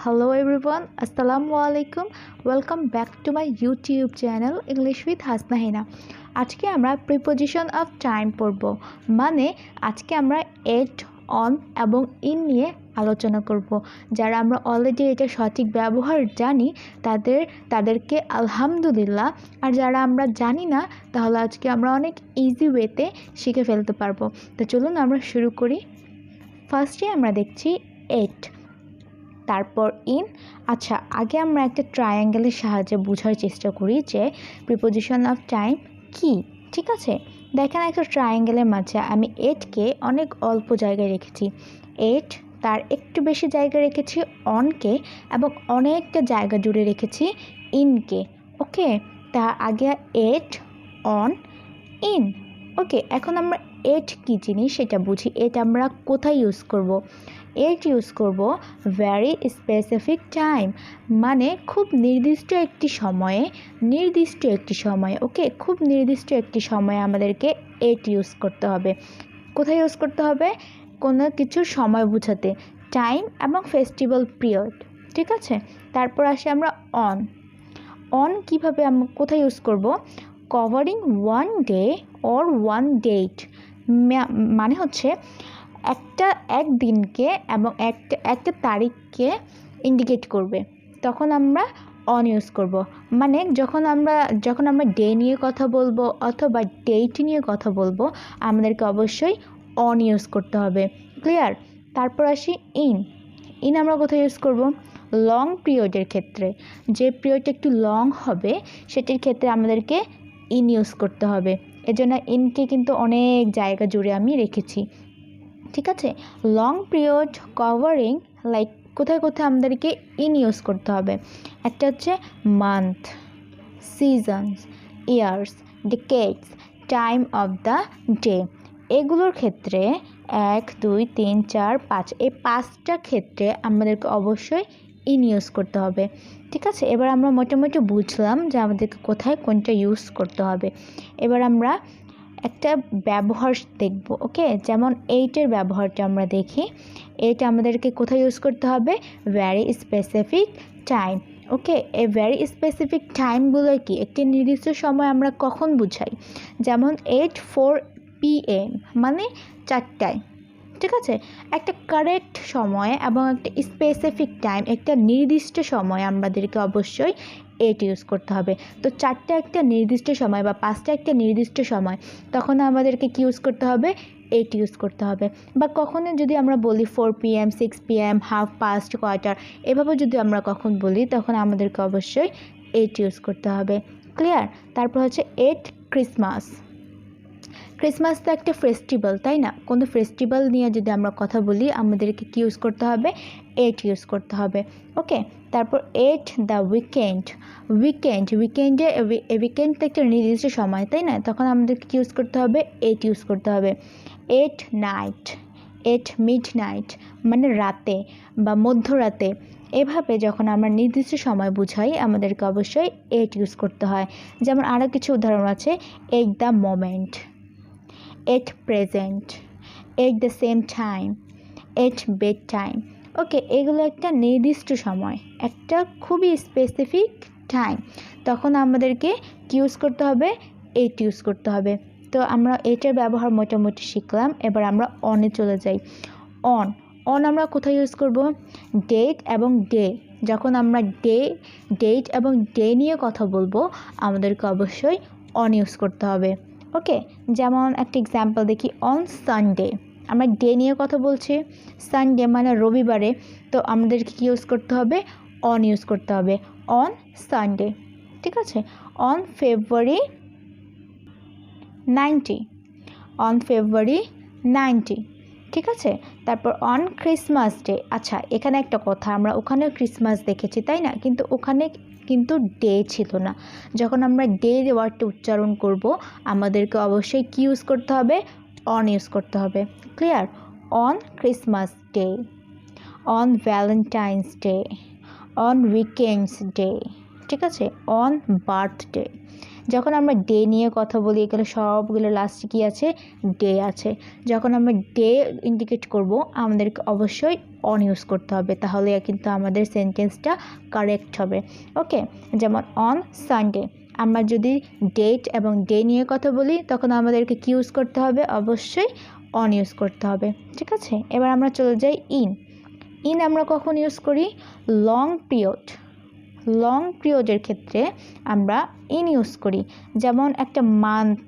Hello everyone, Assalamu alaikum. Welcome back to my YouTube channel English with Hasna Hina. আজকে আমরা preposition of time পড়ব। মানে আজকে আমরা এট, অন এবং ইন নিয়ে আলোচনা করব। যারা আমরা অলরেডি এটা সঠিক ব্যবহার জানি তাদেরকে আলহামদুলিল্লাহ, আর যারা আমরা জানি না তাহলে আজকে আমরা অনেক ইজি ওয়েতে শিখে ফেলতে পারবো। তো চলুন আমরা শুরু করি। ফার্স্টে আমরা দেখছি এট, তারপর ইন। আচ্ছা, আগে আমরা একটা ট্রায়াঙ্গেলের সাহায্যে বোঝার চেষ্টা করি যে প্রিপোজিশন অফ টাইম কি। ঠিক আছে, দেখেন একটা ট্রায়াঙ্গেলের মাঝে আমি এটকে অনেক অল্প জায়গায় রেখেছি, এট তার একটু বেশি জায়গা রেখেছি অনকে, এবং অনেকটা জায়গা জুড়ে রেখেছি ইনকে। ওকে, তা আগে এট, অন, ইন। ওকে, এখন আমরা এট কী জিনিস সেটা বুঝি। এট আমরা কোথায় ইউজ করব? এট ইউজ করব ভেরি স্পেসিফিক টাইম, মানে খুব নির্দিষ্ট একটি সময়ে ওকে, খুব নির্দিষ্ট একটি সময়ে আমাদেরকে এট ইউজ করতে হবে। কোথায় ইউজ করতে হবে? কোনো কিছুর সময় বোঝাতে, টাইম এবং ফেস্টিভ্যাল পিরিয়ড। ঠিক আছে, তারপর আসি আমরা অন। অন কীভাবে আমরা কোথায় ইউজ করব? Covering one day or one date, মানে হচ্ছে এক দিনকে এবং একটা তারিখকে ইন্ডিকেট করবে, তখন আমরা অন ইউজ করব। মানে যখন আমরা ডে নিয়ে কথা বলবো অথবা ডেট নিয়ে কথা বলবো, আমাদেরকে অবশ্যই অন ইউজ করতে হবে। ক্লিয়ার? তারপর আসি ইন। ইন আমরা কোথায় ইউজ করব? লং পিরিয়ডের ক্ষেত্রে, যে পিরিয়ডটা একটু লং হবে সেটির ক্ষেত্রে আমাদেরকে ইন ইউজ করতে হবে। এজন্য ইনকে কিন্তু অনেক জায়গা জুড়ে আমি রেখেছি। ঠিক আছে, লং পিরিয়ড কভারিং, লাইক কোথায় কোথায় আমাদেরকে ইন ইউজ করতে হবে? একটা হচ্ছে month, seasons, years, ডিকেডস, time of the day. এগুলোর ক্ষেত্রে 1, 2, 3, 4, 5, এই 5টা ক্ষেত্রে আমাদেরকে অবশ্যই ইন ইউজ করতে হবে। ঠিক আছে, এবার আমরা মোটামুটি বুঝলাম যে আমাদেরকে কোথায় কোনটা ইউজ করতে হবে। এবার আমরা একটা ব্যবহার দেখব। ওকে, যেমন এইটের ব্যবহারটা আমরা দেখি। এইটা আমাদেরকে কোথায় ইউজ করতে হবে? Very specific time. ওকে, এই ভেরি স্পেসিফিক টাইমগুলো কি? একটি নির্দিষ্ট সময় আমরা কখন বুঝাই? যেমন 8:04 PM মানে 4টায়। ঠিক আছে, একটা কারেক্ট সময় এবং একটা স্পেসিফিক টাইম, একটা নির্দিষ্ট সময় আমাদেরকে অবশ্যই এট ইউজ করতে হবে। তো 4টা একটা নির্দিষ্ট সময় বা 5টা একটা নির্দিষ্ট সময়, তখন আমাদেরকে কি ইউজ করতে হবে? এইট ইউজ করতে হবে। বা কখনো যদি আমরা বলি 4 PM, 6 PM, half past, quarter, এভাবে যদি আমরা কখন বলি তখন আমাদেরকে অবশ্যই এইট ইউজ করতে হবে। ক্লিয়ার? তারপর হচ্ছে এইট ক্রিসমাস। ক্রিসমাস তো একটা ফেস্টিভ্যাল, তাই না? কোনো ফেস্টিভ্যাল নিয়ে যদি আমরা কথা বলি আমাদেরকে কি ইউজ করতে হবে? এইট ইউজ করতে হবে। ওকে, তারপর এইট দ্য উইকেন্ড। উইকেন্ড তো একটা নির্দিষ্ট সময়, তাই না? তখন আমাদেরকে কি ইউজ করতে হবে? এইট ইউজ করতে হবে। Eight night, eight mid night মানে রাতে বা মধ্যরাতে। এভাবে যখন আমরা নির্দিষ্ট সময় বুঝাই আমাদেরকে অবশ্যই এইট ইউজ করতে হয়। যেমন আরও কিছু উদাহরণ আছে, eight the moment, at present, at the same time, at bedtime. ওকে, এগুলো একটা নির্দিষ্ট সময়, একটা খুবই স্পেসিফিক টাইম, তখন আমাদেরকে কি ইউজ করতে হবে? এইট ইউজ করতে হবে। তো আমরা এটার ব্যবহার মোটামুটি শিখলাম। এবার আমরা অনে চলে যাই। অন আমরা কোথায় ইউজ করব? ডেট এবং ডে। যখন আমরা ডেট এবং ডে নিয়ে কথা বলবো আমাদেরকে অবশ্যই অন ইউজ করতে হবে। ওকে, যেমন একটা এক্সাম্পল দেখি, অন সানডে। আমরা ডে নিয়ে কথা বলছি, সানডে মানে রবিবারে, তো আমাদেরকে কী ইউজ করতে হবে? অন ইউজ করতে হবে, অন সানডে। ঠিক আছে, অন ফেব্রুয়ারি 90, অন ফেব্রুয়ারি 90। ঠিক আছে, তারপর অন ক্রিসমাস ডে। আচ্ছা, এখানে একটা কথা, আমরা ওখানে ক্রিসমাস দেখেছি, তাই না? কিন্তু ওখানে কিন্তু ডে ছিল না। যখন আমরা ডে ওয়ার্ডটা উচ্চারণ করব আমাদেরকে অবশ্যই কি ইউজ করতে হবে? অন ইউজ করতে হবে। Clear? On Christmas day, on Valentine's day, on weekends day. ঠিক আছে, অন বার্থডে। যখন আমরা ডে নিয়ে কথা বলি এগুলো সবগুলো লাস্টে কী আছে, ডে আছে। যখন আমরা ডে ইন্ডিকেট করব আমাদেরকে অবশ্যই অন ইউজ করতে হবে, তাহলে কিন্তু আমাদের সেন্টেন্সটা কারেক্ট হবে। ওকে, যেমন অন সানডে, আমরা যদি ডেট এবং ডে নিয়ে কথা বলি তখন আমাদেরকে কী ইউজ করতে হবে, অবশ্যই অন ইউজ করতে হবে। ঠিক আছে, এবার আমরা চলে যাই ইন আমরা কখন ইউজ করি, লং পিরিয়ডের ক্ষেত্রে আমরা ইন ইউজ করি। যেমন একটা মান্থ,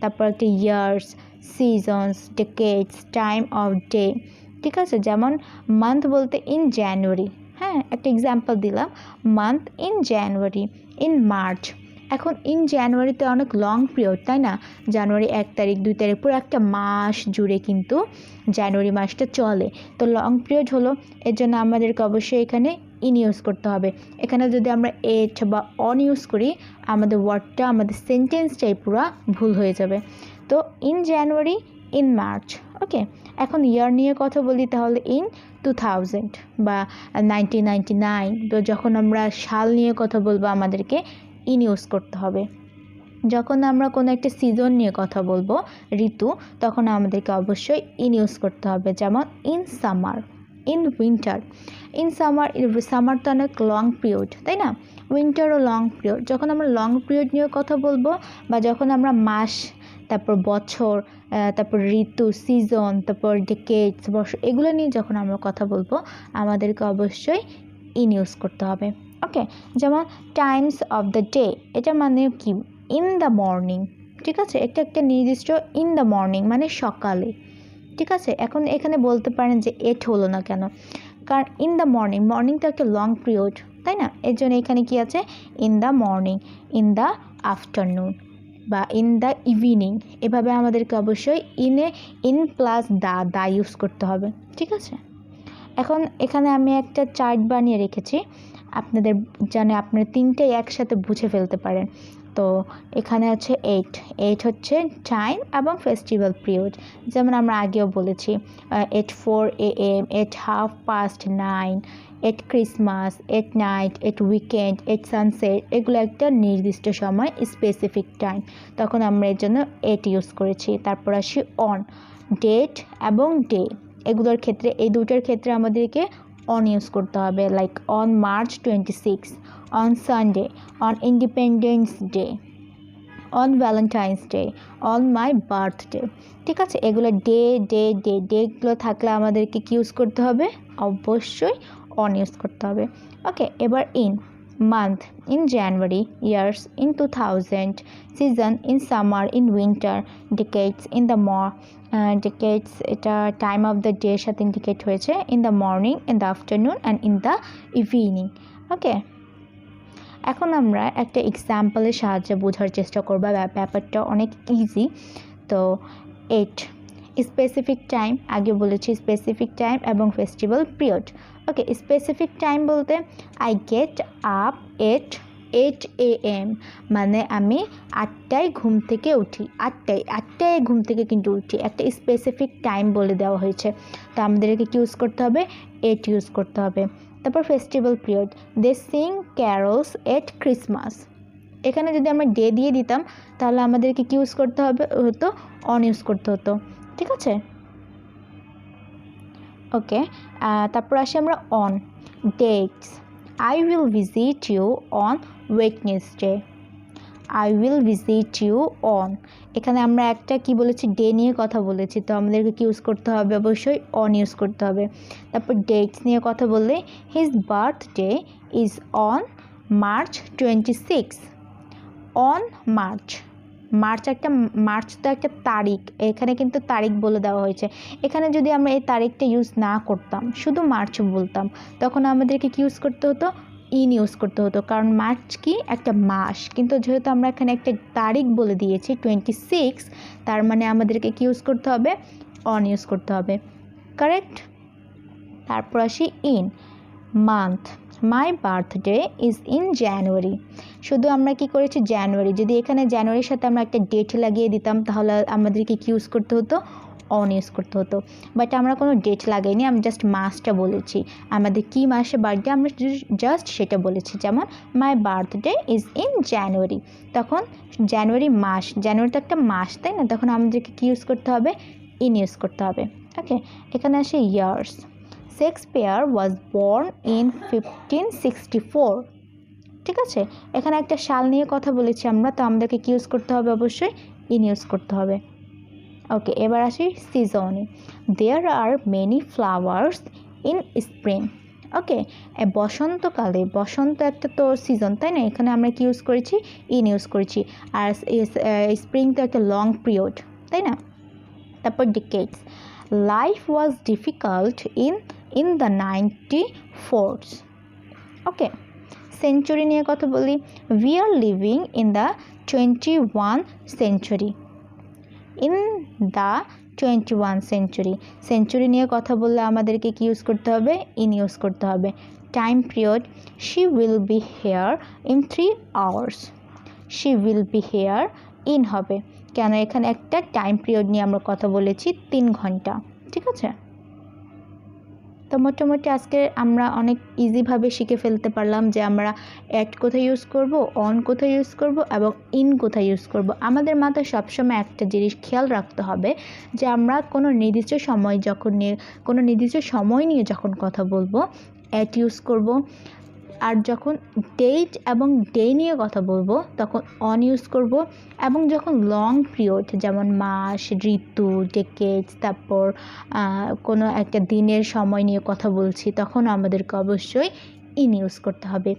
তারপর একটা years, seasons, decades, time off day. ঠিক আছে, যেমন মান্থ বলতে ইন জানুয়ারি, হ্যাঁ একটা এক্সাম্পল দিলাম, month in January, in March. এখন ইন জানুয়ারিতে অনেক লং পিরিয়ড, তাই না? জানুয়ারি 1 তারিখ 2 তারিখ পুরো একটা মাস জুড়ে কিন্তু জানুয়ারি মাসটা চলে, তো লং পিরিয়ড হলো, এর জন্য আমাদেরকে অবশ্যই এখানে ইন ইউজ করতে হবে। এখানে যদি আমরা এট বা অন ইউজ করি আমাদের ওয়ার্ডটা, আমাদের সেন্টেন্সটাই পুরো ভুল হয়ে যাবে। তো ইন জানুয়ারি, ইন মার্চ। ওকে, এখন ইয়ার নিয়ে কথা বলি তাহলে ইন 2000 বা 1999। তো যখন আমরা সাল নিয়ে কথা বলবো আমাদেরকে ইন ইউজ করতে হবে। যখন আমরা কোনো একটা সিজন নিয়ে কথা বলবো, ঋতু, তখন আমাদেরকে অবশ্যই ইন ইউজ করতে হবে। যেমন in summer, in winter. In summer তো অনেক লং পিরিয়ড, তাই না? উইন্টারও লং পিরিয়ড। যখন আমরা লং পিরিয়ড নিয়ে কথা বলবো বা যখন আমরা মাস, তারপর বছর, তারপর ঋতু, সিজন, তারপর ডেকেডস, বছর, এগুলো নিয়ে যখন আমরা কথা বলবো আমাদেরকে অবশ্যই ইন ইউজ করতে হবে। ওকে, যেমন টাইমস অফ দ্য ডে, এটা মানে কি, ইন দ্য মর্নিং। ঠিক আছে, একটা নির্দিষ্ট ইন দ্য মর্নিং মানে সকালে। ঠিক আছে, এখন এখানে বলতে পারেন যে এট হলো না কেন, কারণ ইন দ্য মর্নিং তো একটা লং পিরিয়ড, তাই না? এর জন্য এখানে কি আছে, in the morning, in the afternoon বা ইন দ্য ইভিনিং। এভাবে আমাদেরকে অবশ্যই ইন প্লাস দা ইউজ করতে হবে। ঠিক আছে, এখন এখানে আমি একটা চার্ট বানিয়ে রেখেছি আপনাদের, যেন আপনারা তিনটেই একসাথে বুঝে ফেলতে পারেন। তো এখানে আছে এইট হচ্ছে টাইম এবং ফেস্টিভ্যাল পিরিয়ড। যেমন আমরা আগেও বলেছি 4 AM, 9:30, 8 Christmas, 8 night, 8 weekend, 8 sunset, এগুলো একটা নির্দিষ্ট সময়, স্পেসিফিক টাইম, তখন আমরা এর জন্য 8 ইউজ করেছি। তারপর আসি অন, ডেট এবং ডে, এগুলোর ক্ষেত্রে, এই দুটোর ক্ষেত্রে আমাদেরকে অন ইউজ করতে হবে। Like on March 26, on Sunday, on independence day, on Valentine's day, on my birthday. ঠিক আছে, এগুলো ডেগুলো থাকলে আমাদেরকে কি ইউজ করতে হবে, অবশ্যই অন ইউজ করতে হবে। ওকে, এবার in month, in January, years, in 2000, season, in summer, in winter, decades, in the decades, এটা টাইম অফ দ্য ডে সাথে ইন্ডিকেট হয়েছে, in the morning, in the afternoon and in the evening. Okay, এখন আমরা একটা এক্সাম্পলের সাহায্যে বোঝার চেষ্টা করব, ব্যাপারটা অনেক ইজি। তো 8 স্পেসিফিক টাইম, আগে বলেছি স্পেসিফিক টাইম এবং ফেস্টিভ্যাল পিরিয়ড। ওকে, স্পেসিফিক টাইম বলতে I get up at 8 AM, মানে আমি 8টায় ঘুম থেকে উঠি, 8টায় ঘুম থেকে কিন্তু উঠি, একটা স্পেসিফিক টাইম বলে দেওয়া হয়েছে। তো আমাদেরকে কি ইউজ করতে হবে, 8 ইউজ করতে হবে। তারপর ফেস্টিভ্যাল পিরিয়ড, দে সিং ক্যারলস এট ক্রিসমাস। এখানে যদি আমরা ডে দিয়ে দিতাম তাহলে আমাদেরকে কি ইউজ করতে হতো, অন ইউজ করতে হতো। ঠিক আছে, ওকে, তারপর আসি আমরা on dates, I will visit you on Wednesday, I will visit you on. এখানে আমরা একটা কি বলেছি, ডে নিয়ে কথা বলেছি, তো আমাদেরকে কি ইউজ করতে হবে, অবশ্যই অন ইউজ করতে হবে। তারপর ডেটস নিয়ে কথা বললে his birthday is on March 26, on March তো একটা তারিখ, এখানে কিন্তু তারিখ বলে দেওয়া হয়েছে। এখানে যদি আমরা এই তারিখটা ইউজ না করতাম, শুধু মার্চ বলতাম, তখন আমাদেরকে কি ইউজ করতে হতো, ইন ইউজ করতে হতো, কারণ মার্চ কি একটা মাস, কিন্তু যেহেতু আমরা এখানে একটা তারিখ বলে দিয়েছি 26, তার মানে আমাদেরকে কি ইউজ করতে হবে, অন ইউজ করতে হবে। কারেক্ট। তারপর আসি in month, my birthday is in January. শুধু আমরা কি করেছি, জানুয়ারি, যদি এখানে জানুয়ারির সাথে আমরা একটা ডেট লাগিয়ে দিতাম তাহলে আমাদেরকে কি ইউজ করতে হতো, অন ইউজ করতে হতো, বাট আমরা কোনো ডেট লাগাইনি, আমি জাস্ট মাসটা বলেছি আমাদের কী মাসে বার্থডে আমরা জাস্ট সেটা বলেছি। যেমন my birthday is in January, তখন জানুয়ারি মাস, জানুয়ারি তো একটা মাস তাই না, তখন আমাদেরকে কী ইউজ করতে হবে, ইন ইউজ করতে হবে। ওকে, এখানে আসে years. Shakespeare was born in 1564, ঠিক আছে, এখানে একটা সাল নিয়ে কথা বলেছি আমরা, তো আমাদেরকে কী ইউজ করতে হবে, অবশ্যই ইন ইউজ করতে হবে। ওকে, এবার আসি সিজনে। There are many flowers in spring. Okay, বসন্তকালে, বসন্ত একটা তো সিজন তাই না, এখানে আমরা কি ইউজ করেছি, ইন ইউজ করেছি। আর স্প্রিং তো একটা লং পিরিয়ড তাই না। তারপর ডিকেডস, life was difficult in the 94s। Okay, century নিয়ে কথা বলি। We are living in the 21 century, in the 21 century. Century নিয়ে কথা বললে আমাদেরকে কি ইউজ করতে হবে, ইন ইউজ করতে হবে। Time period, she will be here in 3 hours, she will be here in হবে, কেন এখানে একটা টাইম পিরিয়ড নিয়ে আমরা কথা বলেছি 3 ঘন্টা, ঠিক আছে। তো মোটামুটি আজকে আমরা অনেক ইজিভাবে শিখে ফেলতে পারলাম যে আমরা অ্যাট কোথায় ইউজ করব, অন কোথায় ইউজ করব এবং ইন কোথায় ইউজ করব। আমাদের মাথায় সবসময় একটা জিনিস খেয়াল রাখতে হবে যে আমরা কোনো নির্দিষ্ট সময় নিয়ে যখন কথা বলবো অ্যাট ইউজ করব, আর যখন ডেট এবং ডে নিয়ে কথা বলবো তখন অন ইউজ করব, এবং যখন লং পিরিয়ড যেমন মাস, ঋতু, ডেকেডস, তারপর কোনো একটা দিনের সময় নিয়ে কথা বলছি তখন আমাদেরকে অবশ্যই ইন ইউজ করতে হবে।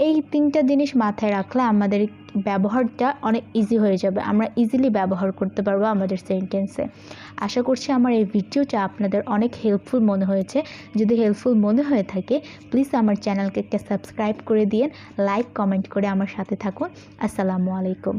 এই 3টা জিনিস মাথায় রাখলে আমাদের ব্যবহারটা অনেক ইজি হয়ে যাবে, আমরা ইজিলি ব্যবহার করতে পারবো আমাদের সেন্টেন্সে। আশা করছি আমার এই ভিডিওটা আপনাদের অনেক হেল্পফুল মনে হয়েছে। যদি হেল্পফুল মনে হয়ে থাকে প্লিজ আমার চ্যানেলকে একটা সাবস্ক্রাইব করে দিন, লাইক কমেন্ট করে আমার সাথে থাকুন। আসসালামু আলাইকুম।